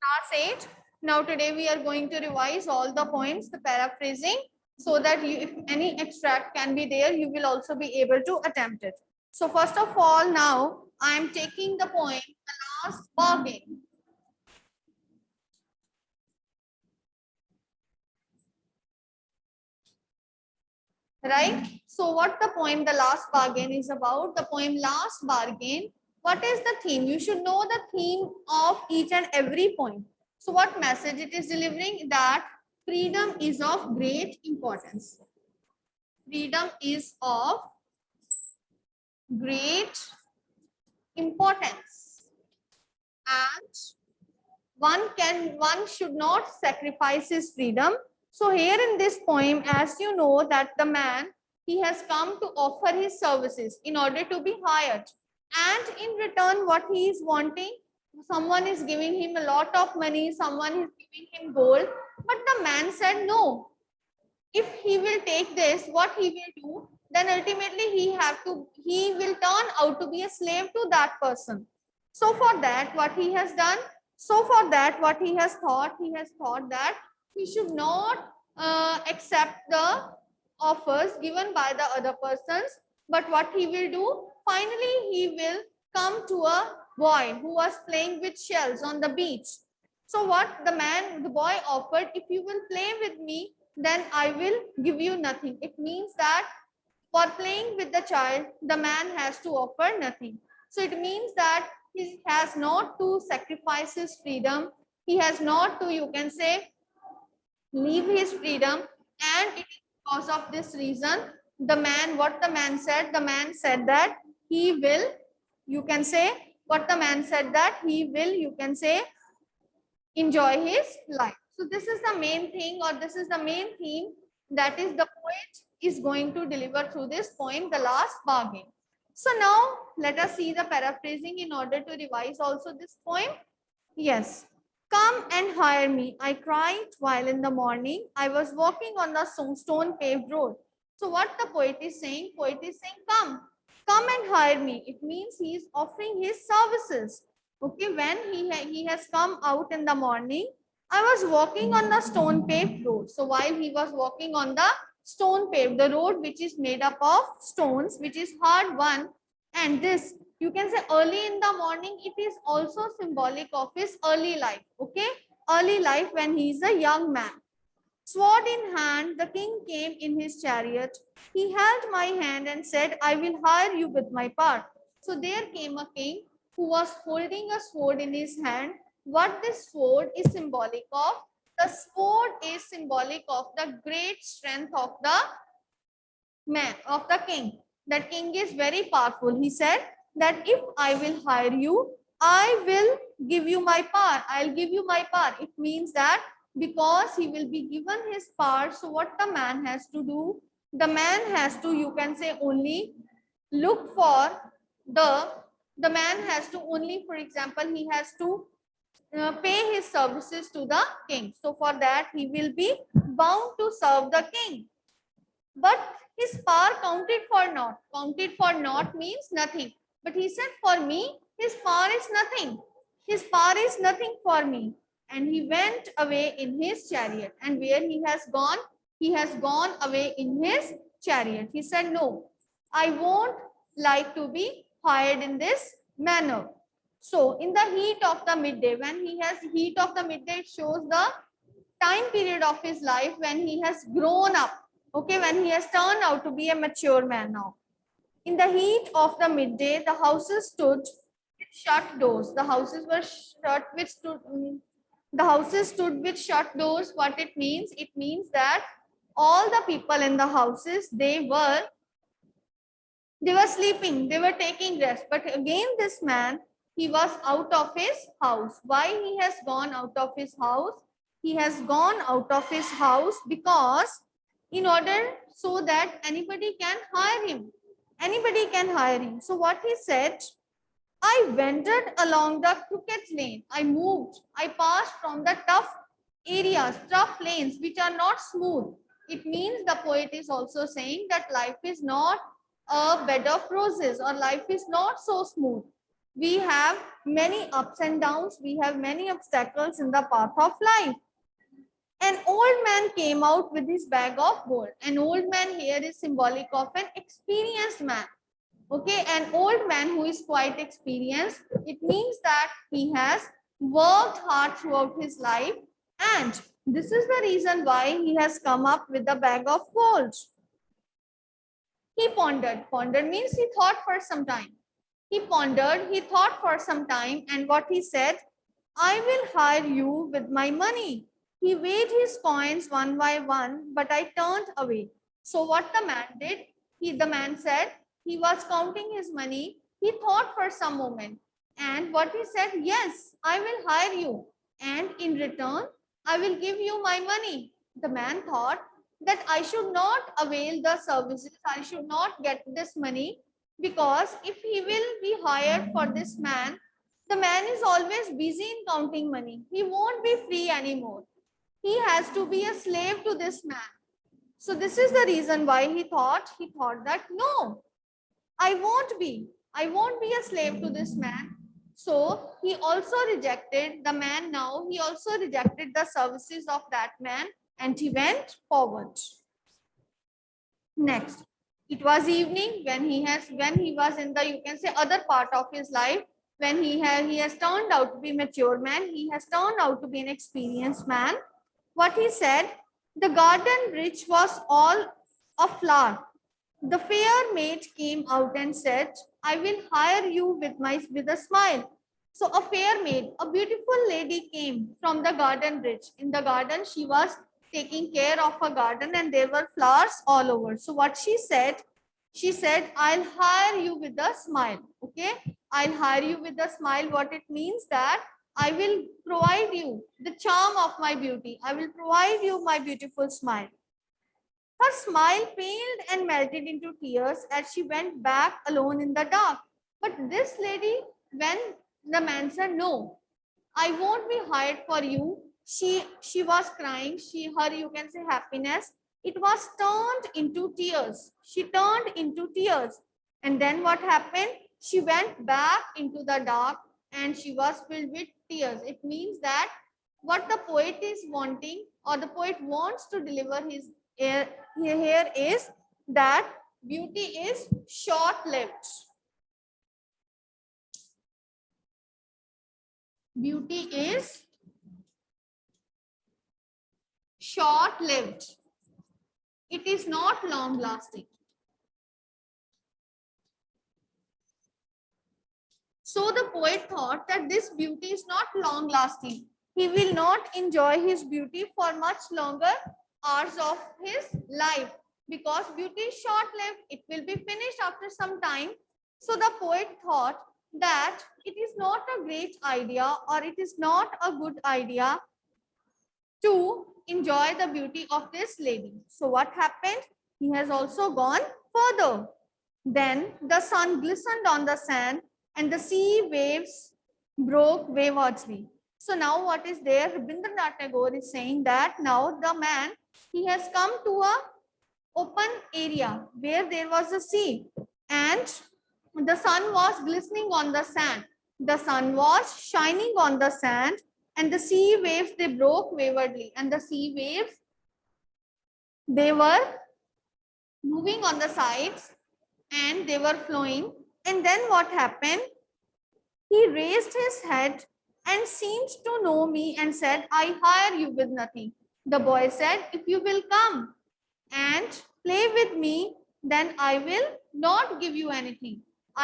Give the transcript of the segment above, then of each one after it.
Class 8. Now today we are going to revise all the points, the paraphrasing, so that you, if any extract can be there, you will also be able to attempt it. So first of all, now I am taking the poem, the last bargain. Right? So what the poem, the last bargain is about, the poem last bargain, what is the theme? You should know the theme of each and every poem. So what message it is delivering? That freedom is of great importance. Freedom is of great importance, and one should not sacrifice his freedom. So here in this poem, as you know, that the man, he has come to offer his services in order to be hired, and in return what he is wanting, someone is giving him a lot of money, someone is giving him gold, but the man said no. If he will take this, what he will do, then ultimately he will turn out to be a slave to that person. So for that what he has done, so for that what he has thought that he should not accept the offers given by the other persons, but what he will do, finally he will come to a boy who was playing with shells on the beach. So what the boy offered, if you will play with me, then I will give you nothing. It means that for playing with the child, the man has to offer nothing. So it means that he has not to sacrifice his freedom. He has not to, you can say, leave his freedom. And it is because of this reason, the man, what the man said that he will, you can say, what the man said that he will, you can say, enjoy his life. So this is the main thing, or this is the main theme that is the poet is going to deliver through this poem, the last bargain. So now let us see the paraphrasing in order to revise also this poem. Yes. Come and hire me, I cried while in the morning I was walking on the stone paved road. So what the poet is saying? Poet is saying, come and hire me. It means he is offering his services. Okay, when he has come out in the morning, I was walking on the stone paved road. So while he was walking on the stone paved, the road which is made up of stones, which is hard one, and this, you can say, early in the morning, it is also symbolic of his early life. Okay, early life when he is a young man. Sword in hand, the king came in his chariot. He held my hand and said, I will hire you with my part. So there came a king who was holding a sword in his hand. What this sword is symbolic of? The sword is symbolic of the great strength of the man, of the king. That king is very powerful. He said that if I will hire you, I will give you my power. I'll give you my power. It means that because he will be given his power, so what the man has to do? The man has to, you can say, only look for the, the man has to only, for example, he has to pay his services to the king. So for that, he will be bound to serve the king. But his power counted for naught. Counted for naught means nothing. But he said, for me, his power is nothing. His power is nothing for me. And he went away in his chariot. And where he has gone away in his chariot. He said, no, I won't like to be hired in this manner. So in the heat of the midday, when he has heat of the midday, it shows the time period of his life when he has grown up. Okay, when he has turned out to be a mature man now. In the heat of the midday, the houses stood with shut doors. The houses were shut with the houses stood with shut doors. What it means? It means that all the people in the houses, they were sleeping, they were taking rest. But again, this man, he was out of his house. Why he has gone out of his house? He has gone out of his house because in order so that anybody can hire him. Anybody can hire him. So what he said, I wandered along the crooked lane. I moved. I passed from the tough areas, tough lanes, which are not smooth. It means the poet is also saying that life is not a bed of roses, or life is not so smooth. We have many ups and downs. We have many obstacles in the path of life. An old man came out with his bag of gold. An old man here is symbolic of an experienced man. Okay, an old man who is quite experienced, it means that he has worked hard throughout his life, and this is the reason why he has come up with a bag of gold. He pondered. Pondered means he thought for some time. He pondered, he thought for some time, and what he said, I will hire you with my money. He weighed his coins one by one, but I turned away. So what the man did, the man said, he was counting his money. He thought for some moment. And what he said, yes, I will hire you. And in return, I will give you my money. The man thought that I should not avail the services. I should not get this money, because if he will be hired for this man, the man is always busy in counting money. He won't be free anymore. He has to be a slave to this man. So this is the reason why he thought that no, I won't be a slave to this man. So he also rejected the man. Now he also rejected the services of that man, and he went forward. Next, it was evening when he was in the, you can say, other part of his life, when he has turned out to be mature man. He has turned out to be an experienced man. What he said, the garden bridge was all aflower. The fair maid came out and said, I will hire you with a smile. So a fair maid, a beautiful lady, came from the garden bridge. In the garden, she was taking care of a garden, and there were flowers all over. So what she said, I'll hire you with a smile. Okay, I'll hire you with a smile. What it means, that I will provide you the charm of my beauty. I will provide you my beautiful smile. Her smile paled and melted into tears as she went back alone in the dark. But this lady, when the man said, no, I won't be hired for you, she was crying. Her, you can say, happiness, it was turned into tears. She turned into tears. And then what happened? She went back into the dark, and she was filled with tears. It means that what the poet is wanting, or the poet wants to deliver his here is that beauty is short-lived. Beauty is short-lived. It is not long-lasting. So the poet thought that this beauty is not long-lasting. He will not enjoy his beauty for much longer hours of his life, because beauty is short-lived. It will be finished after some time. So the poet thought that it is not a great idea, or it is not a good idea to enjoy the beauty of this lady. So what happened? He has also gone further. Then the sun glistened on the sand, and the sea waves broke waywardly. So now what is there? Rabindranath Tagore is saying that now the man, he has come to a open area where there was a sea, and the sun was glistening on the sand. The sun was shining on the sand, and the sea waves, they broke waywardly, and the sea waves, they were moving on the sides, and they were flowing. And then what happened? He raised his head and seemed to know me and said, I hire you with nothing. The boy said, if you will come and play with me, then I will not give you anything.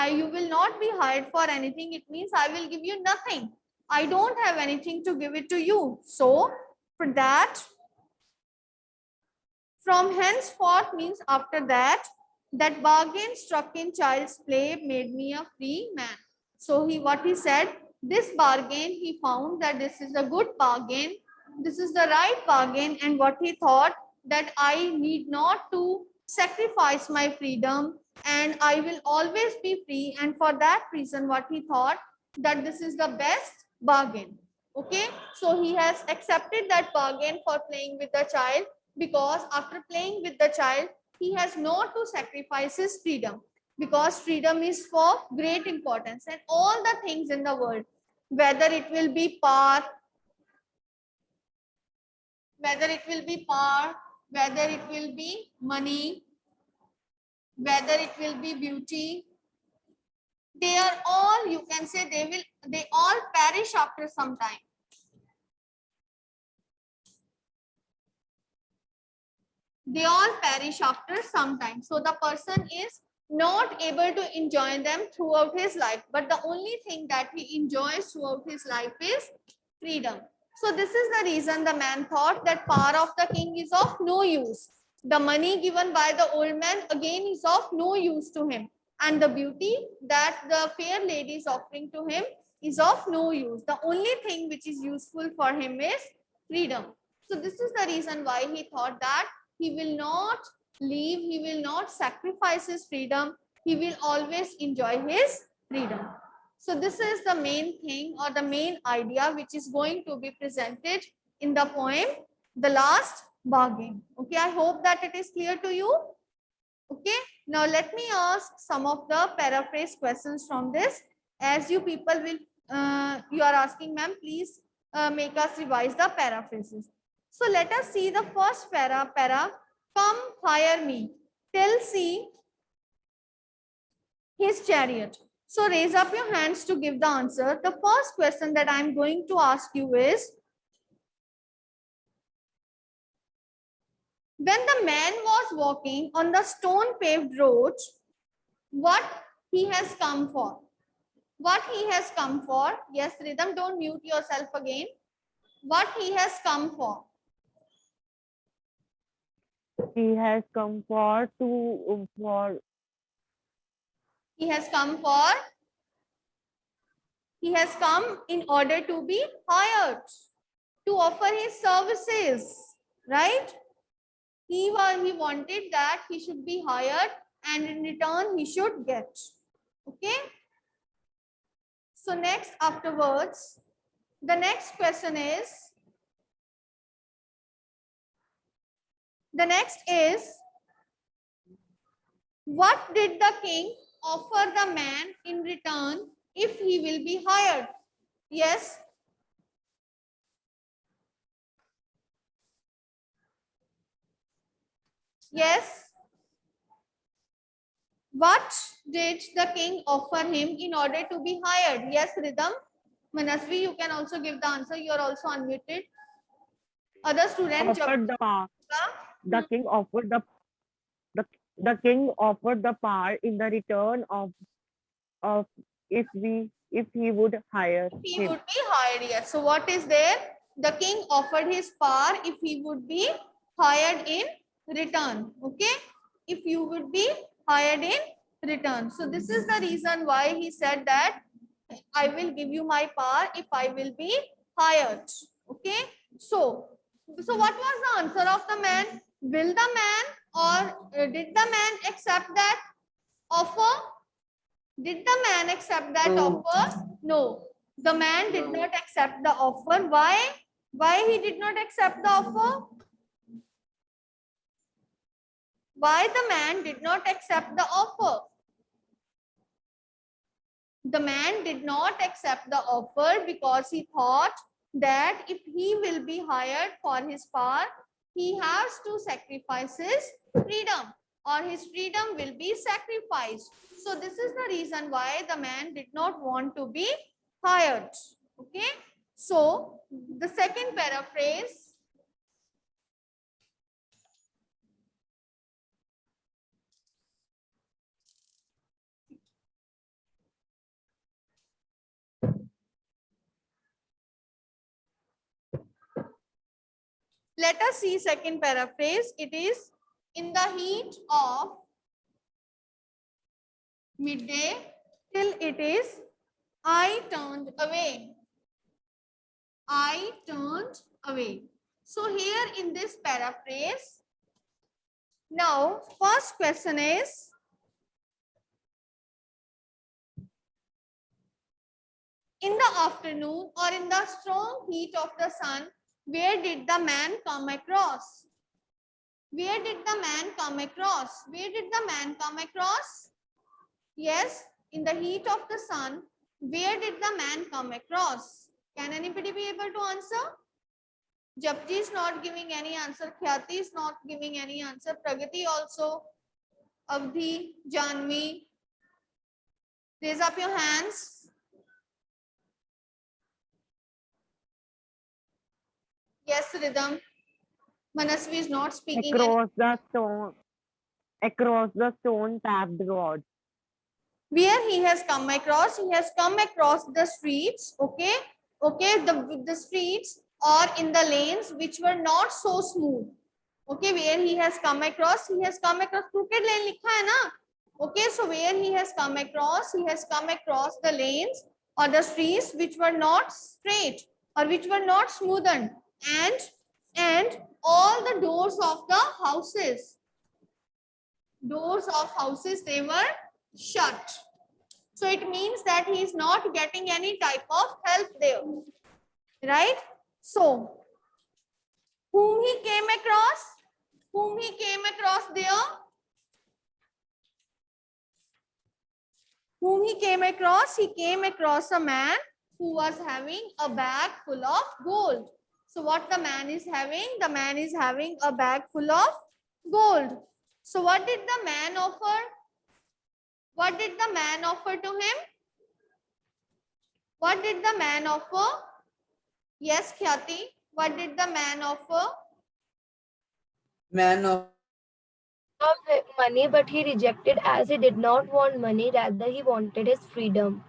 You will not be hired for anything. It means I will give you nothing. I don't have anything to give it to you. So for that, from henceforth means after that, that bargain struck in child's play made me a free man. So what he said, this bargain, he found that this is a good bargain. This is the right bargain. And what he thought, that I need not to sacrifice my freedom, and I will always be free. And for that reason, what he thought, that this is the best bargain. Okay, so he has accepted that bargain for playing with the child, because after playing with the child, he has not to sacrifice his freedom. because freedom is for great importance, and all the things in the world, whether it will be power, whether it will be power, whether it will be money, whether it will be beauty, they are all, you can say, they all perish after some time. They all perish after some time. So the person is not able to enjoy them throughout his life, but the only thing that he enjoys throughout his life is freedom. So this is the reason the man thought that power of the king is of no use. The money given by the old man again is of no use to him. And the beauty that the fair lady is offering to him is of no use. The only thing which is useful for him is freedom. So this is the reason why he thought that he will not leave, he will not sacrifice his freedom, he will always enjoy his freedom. So this is the main thing or the main idea which is going to be presented in the poem, The Last Bargain. Okay, I hope that it is clear to you. Okay, now let me ask some of the paraphrase questions from this. As you people will, you are asking, ma'am, please make us revise the paraphrases. So let us see the first para, come hire me, till see his chariot. So raise up your hands to give the answer. The first question that I am going to ask you is, when the man was walking on the stone paved road, what he has come for? What he has come for? Yes, Rhythm, don't mute yourself again. What he has come for? He has come for He has come for, he has come in order to be hired, to offer his services, right? He wanted that he should be hired and in return he should get. Okay. So next afterwards, the next question is, what did the king offer the man in return if he will be hired? Yes. Yes. What did the king offer him in order to be hired? Yes, Rhythm. Manasvi, you can also give the answer. You are also unmuted. Other students, offered the king offered the king offered the power in the return of if he would hire he him. would be hired. Yes. So what is there? The king offered his power if he would be hired in return. Okay. If you would be hired in return. So this is the reason why he said that I will give you my power if I will be hired. Okay. So what was the answer of the man? Will the man or did the man accept that offer? Did the man accept that offer? No. The man did not accept the offer. Why? Why he did not accept the offer? Why the man did not accept the offer? The man did not accept the offer because he thought that if he will be hired for his power, he has to sacrifice his freedom, or his freedom will be sacrificed. So this is the reason why the man did not want to be hired. Okay. So the second paraphrase, let us see second paraphrase. It is, in the heat of midday till it is, I turned away. I turned away. So here in this paraphrase, now first question is, in the afternoon or in the strong heat of the sun, where did the man come across? Where did the man come across? Where did the man come across? Yes, in the heat of the sun, where did the man come across? Can anybody be able to answer? Japji is not giving any answer. Khyati is not giving any answer. Pragati also. Avdhi, Janvi. Raise up your hands. Yes, Rhythm. Manasvi is not speaking. Across the stone tapped road. Where he has come across the streets. Okay. Okay. The streets or in the lanes which were not so smooth. Okay. Where he has come across crooked lane likha hai na. Okay. So where he has come across the lanes or the streets which were not straight or which were not smoothened, and all the doors of the houses they were shut. So it means that he is not getting any type of help there, right? So whom he came across there? Whom he came across? He came across a man who was having a bag full of gold. So what the man is having? The man is having a bag full of gold. So what did the man offer? What did the man offer to him? What did the man offer? Yes, Khyati. What did the man offer? Man of money, but he rejected as he did not want money, rather he wanted his freedom.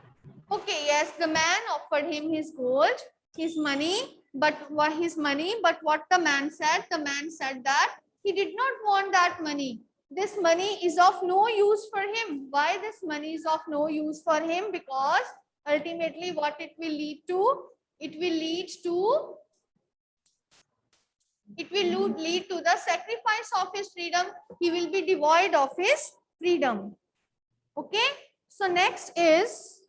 Okay, yes, the man offered him his gold, his money, but what the man said that he did not want that money. This money is of no use for him. Why this money is of no use for him? Because ultimately what it will lead to? It will lead to the sacrifice of his freedom. He will be devoid of his freedom. Okay, so next is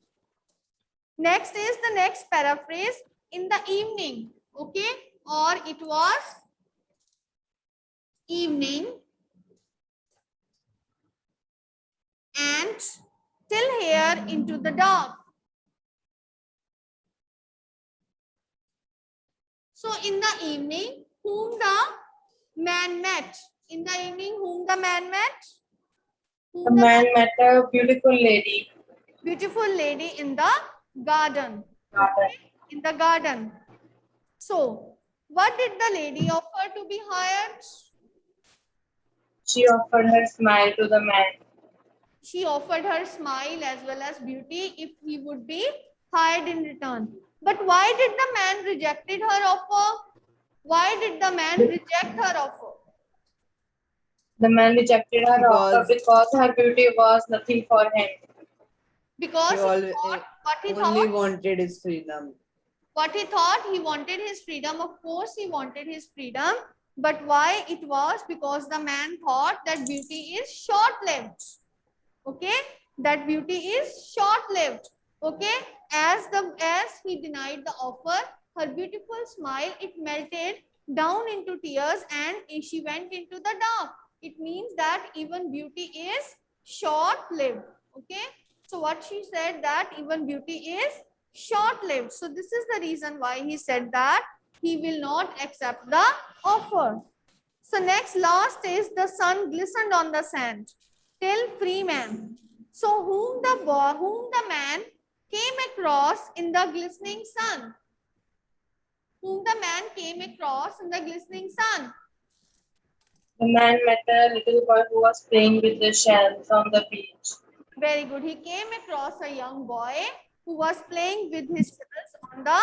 the next paraphrase. In the evening. Okay, or it was evening, and till here into the dark. So in the evening, whom the man met? In the evening, whom the man met? The man met a beautiful lady. Beautiful lady in the garden. Okay? In the garden. So, what did the lady offer to be hired? She offered her smile to the man. She offered her smile as well as beauty if he would be hired in return. But why did the man rejected her offer? Why did the man reject her offer? The man rejected her offer because her beauty was nothing for him. Because he he thought what he only thought. wanted his freedom. What he thought, he wanted his freedom. Of course, he wanted his freedom. But why it was? Because the man thought that beauty is short-lived. Okay, that beauty is short-lived. Okay, as he denied the offer, her beautiful smile, it melted down into tears and she went into the dark. It means that even beauty is short-lived. Okay, so what she said, that even beauty is short-lived. So this is the reason why he said that he will not accept the offer. So next, last is the sun glistened on the sand. Tell free man. So whom the man came across in the glistening sun? Whom the man came across in the glistening sun? The man met a little boy who was playing with the shells on the beach. Very good. He came across a young boy who was playing with his shells on the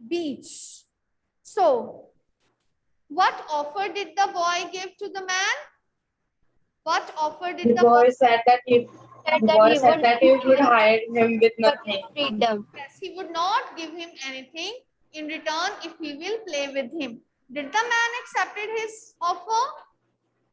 beach. So, what offer did the boy give to the man? What offer did the boy said that he would hire him with nothing. Freedom. Yes, he would not give him anything in return if he will play with him. Did the man accepted his offer?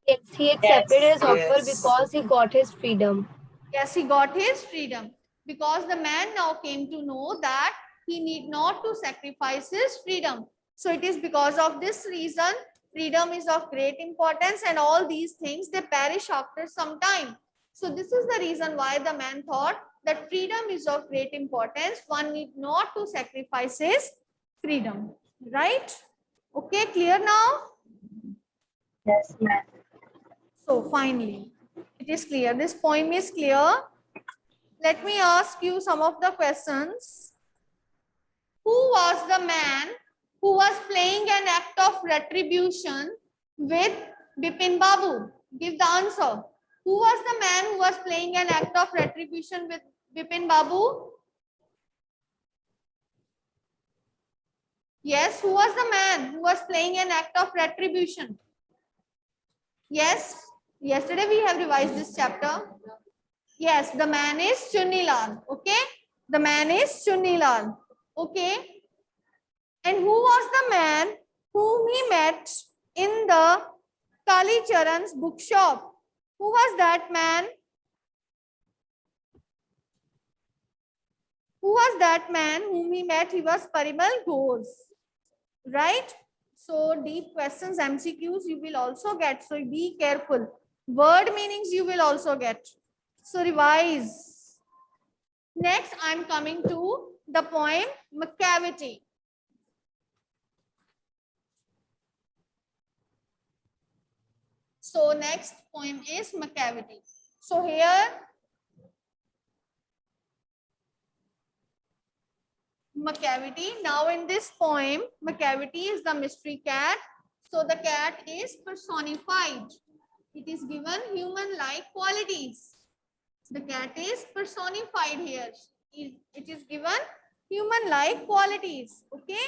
Yes, he accepted his offer Yes. because he got his freedom. Yes, he got his freedom because the man now came to know that he need not to sacrifice his freedom. So it is because of this reason, freedom is of great importance, and all these things, they perish after some time. So this is the reason why the man thought that freedom is of great importance. One need not to sacrifice his freedom, right? Okay, clear now? Yes, ma'am. So finally, it is clear. This poem is clear. Let me ask you some of the questions. Who was the man who was playing an act of retribution with Bipin Babu? Give the answer. Who was the man who was playing an act of retribution with Bipin Babu? Yes, who was the man who was playing an act of retribution? Yes, yesterday we have revised this chapter. Yes, the man is Chunilal. Okay, the man is Chunilal. Okay, and who was the man whom he met in the Kali Charan's bookshop? Who was that man? Who was that man whom he met? He was Parimal Ghosh, right? So deep questions, MCQs you will also get. So be careful. Word meanings you will also get. So revise. Next, I'm coming to the poem Macavity. So next poem is Macavity. So here, Macavity. Now in this poem, Macavity is the mystery cat. So the cat is personified. It is given human-like qualities. The cat is personified here. It is given human-like qualities. Okay.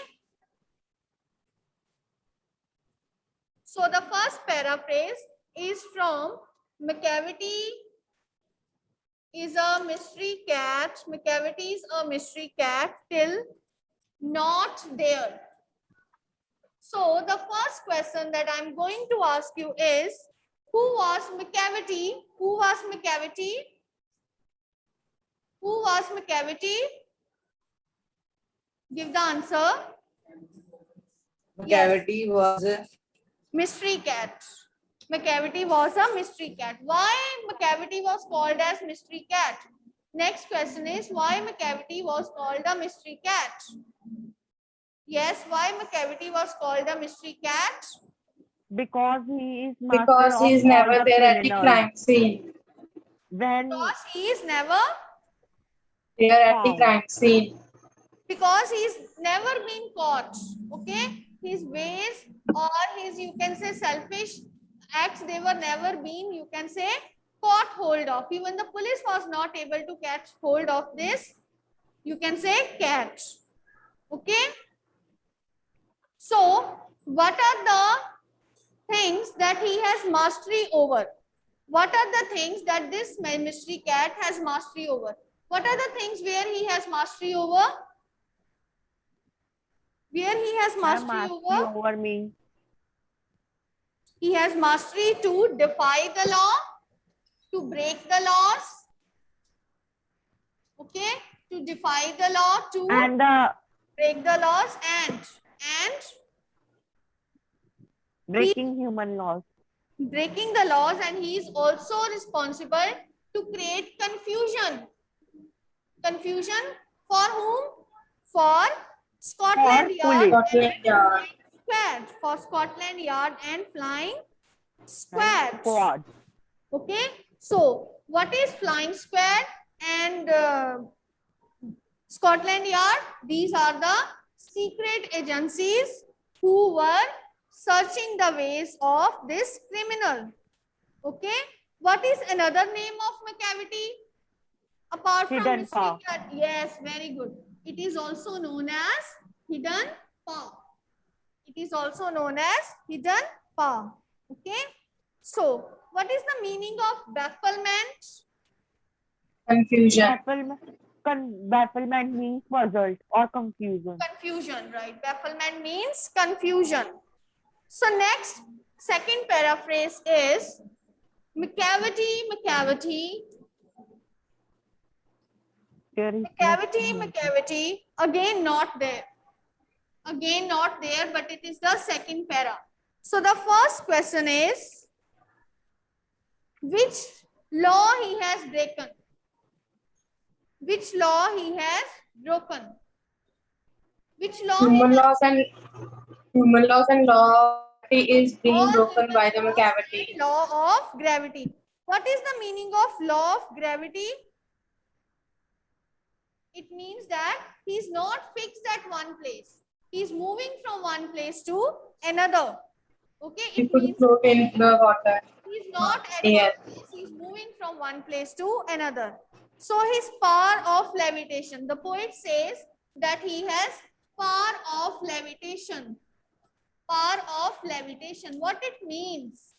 So the first paraphrase is from Macavity is a mystery cat. Macavity is a mystery cat till not there. So the first question that I'm going to ask you is, who was Macavity? Who was Macavity? Who was Macavity? Give the answer. Macavity was a Mystery cat. Macavity was a mystery cat. Why Macavity was called as mystery cat? Next question is, why Macavity was called a mystery cat? Yes, why Macavity was called a mystery cat? Because he is master Because he of is all never the there at the criminals. crime scene. When Because he is never, There at the found. crime scene. because he's never been caught. Okay, his ways or his, you can say, selfish acts, they were never been, you can say, caught hold of. Even the police was not able to catch hold of this, you can say, cat. Okay, so what are the things that he has mastery over? What are the things that this mystery cat has mastery over? What are the things where he has mastery over? Where he has Have mastery mastery over? over me. He has mastery to defy the law, to break the laws. Okay, to defy the law, to And the break the laws, and breaking human laws. breaking the laws, and he is also responsible to create confusion. Confusion for whom? For Scotland For Yard police. Scotland Yard. Squad. For Scotland Yard and Flying Squad. Squad. Okay, so what is Flying Squad and Scotland Yard? These are the secret agencies who were searching the ways of this criminal. Okay, what is another name of Macavity? Apart from Hidden mystery paw. cat, yes, very good. It is also known as hidden paw. It is also known as hidden paw. Okay. So, what is the meaning of bafflement? Confusion. Bafflement means puzzled or confusion. Confusion, right? Bafflement means confusion. So, next, second paraphrase is Macavity, Macavity. There is Macavity, Macavity, again not there. Again not there, but it is the second para. So the first question is, which law he has broken? Which law he has broken? Which law he Human has? laws and law is being All broken human by the laws McCavity. and law of gravity. What is the meaning of law of gravity? It means that he's not fixed at one place. He's moving from one place to another. Okay, He it could means float in the water. he's not at Air. one place, he's moving from one place to another. So his power of levitation, the poet says that he has power of levitation. Power of levitation. What it means?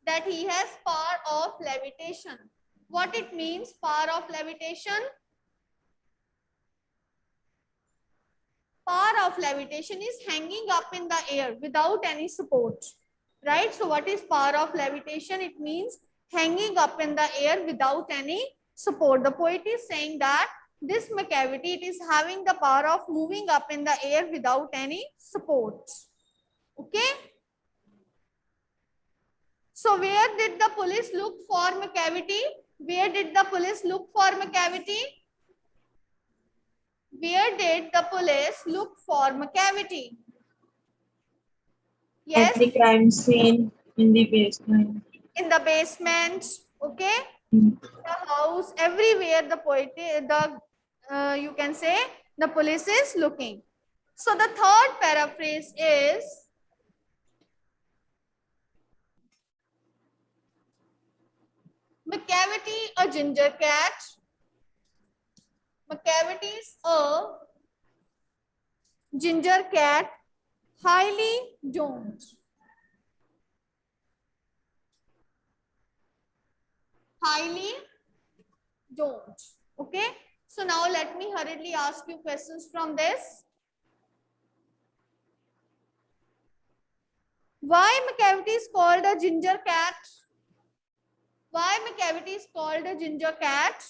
That he has power of levitation. What it means, power of levitation? Power of levitation is hanging up in the air without any support, right? So what is power of levitation? It means hanging up in the air without any support. The poet is saying that this McCavity, it is having the power of moving up in the air without any support. Okay. So where did the police look for McCavity? Where did the police look for McCavity? Where did the police look for McCavity? Yes, At the crime scene in the basement. in the basement, okay, Mm. the house, everywhere the you can say the police is looking. So the third paraphrase is McCavity a ginger cat. McCavity is a ginger cat, highly don't. Highly don't. Okay. So now let me hurriedly ask you questions from this. Why McCavity is called a ginger cat? Why McCavity is called a ginger cat?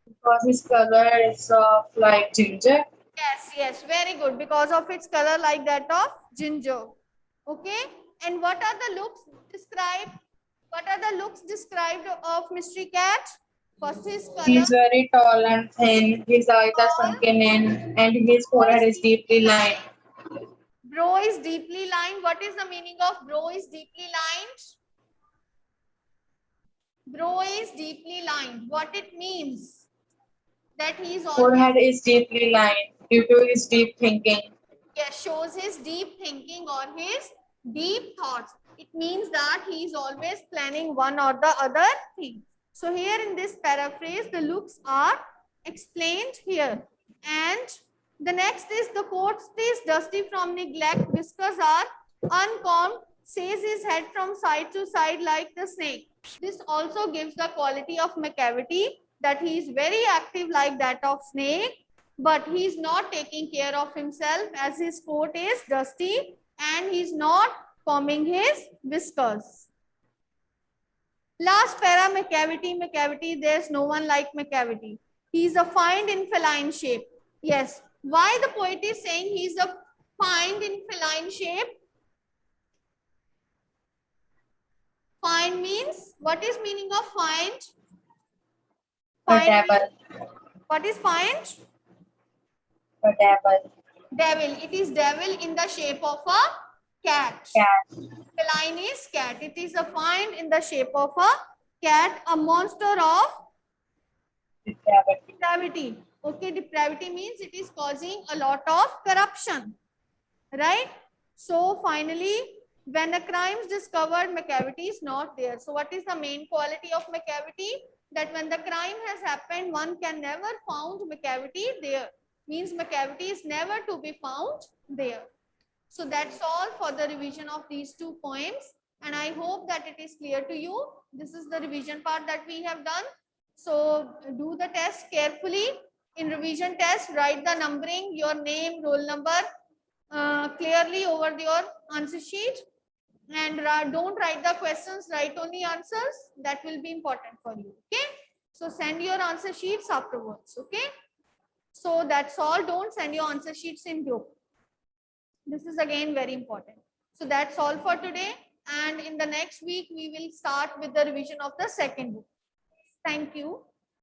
Because his color is of like ginger. Yes, very good. Because of its color like that of ginger. Okay. And what are the looks described? What are the looks described of mystery cat? First his color. He is very tall and thin. His eyes are sunken in, and his forehead is deeply lined. Brow is deeply lined. What is the meaning of brow is deeply lined? Brow is deeply lined. What it means? That he is always, Forehead is deeply lined due to his deep thinking. yes, shows his deep thinking or his deep thoughts. It means that he is always planning one or the other thing. So here in this paraphrase, the looks are explained here. And the next is the coat is dusty from neglect, whiskers are uncombed, says his head from side to side like the snake. This also gives the quality of McCavity, that he is very active like that of snake, but he is not taking care of himself as his coat is dusty and he is not combing his whiskers. Last para, McCavity, there's no one like McCavity. He is a find in feline shape. Yes. Why the poet is saying he is a find in feline shape? Find means, what is meaning of find? A Find devil. means, what is find? A devil. Devil. It is devil in the shape of a cat. Cat. Feline is cat. It is a find in the shape of a cat, a monster of Depravity. depravity. Okay, depravity means it is causing a lot of corruption, right? So finally, when a crime is discovered, McCavity is not there. So what is the main quality of McCavity? That when the crime has happened, one can never found McCavity there. Means McCavity is never to be found there. So that's all for the revision of these 2 poems. And I hope that it is clear to you. This is the revision part that we have done. So do the test carefully. In revision test, write the numbering, your name, roll number clearly over your answer sheet. And don't write the questions, write only answers. That will be important for you. Okay. So send your answer sheets afterwards. Okay. So that's all. Don't send your answer sheets in group. This is again very important. So that's all for today. and in the next week we will start with the revision of the second book. Thank you.